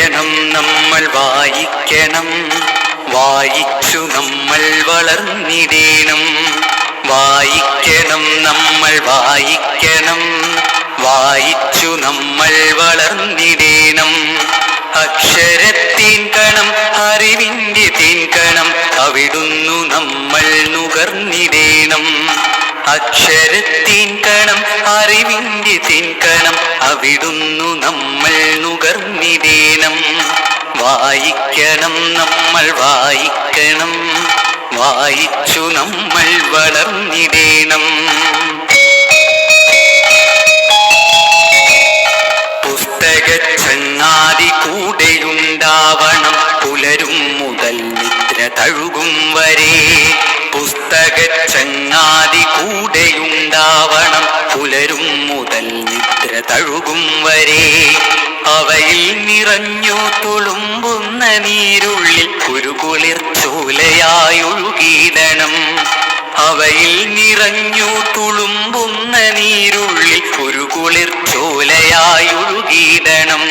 വായിക്കണം നമ്മൾ വായിക്കണം, വായിച്ചു നമ്മൾ വളർന്നിടേണം. വായിക്കണം നമ്മൾ വായിക്കണം, വായിച്ചു നമ്മൾ വളർന്നിടേണം. അക്ഷരത്തിൻ കണം അറിവിൻ്റെ തേൻകണം, അവിടുന്നു നമ്മൾ നുകർന്നിടേണം. അക്ഷരത്തിൻ കണം അറിവിൻ്റെ തേൻകണം, അവിടുന്നു നമ്മൾ നുകർന്നിടേണം. വായിക്കണം നമ്മൾ വായിക്കണം, വായിച്ചു നമ്മൾ വളർന്നിടേണം. പുസ്തകച്ചങ്ങാതി കൂടെയുണ്ടാവണം, പുലരും മുതൽ നിദ്ര തഴുകും വരെ. പുസ്തകച്ചങ്ങാതി കൂടെയുണ്ടാവണം, പുലരും മുതൽ നിദ്ര തഴുകും വരെ. അവയിൽ നിറഞ്ഞു തുളുമ്പുന്ന നീരുള്ളിൽ ഒരു കുളിർച്ചോലയായൊഴുകിയിടണം. അവയിൽ നിറഞ്ഞു തുളുമ്പുന്ന നീരുള്ളിൽ ഒരു കുളിർച്ചോലയായൊഴുകിയിടണം.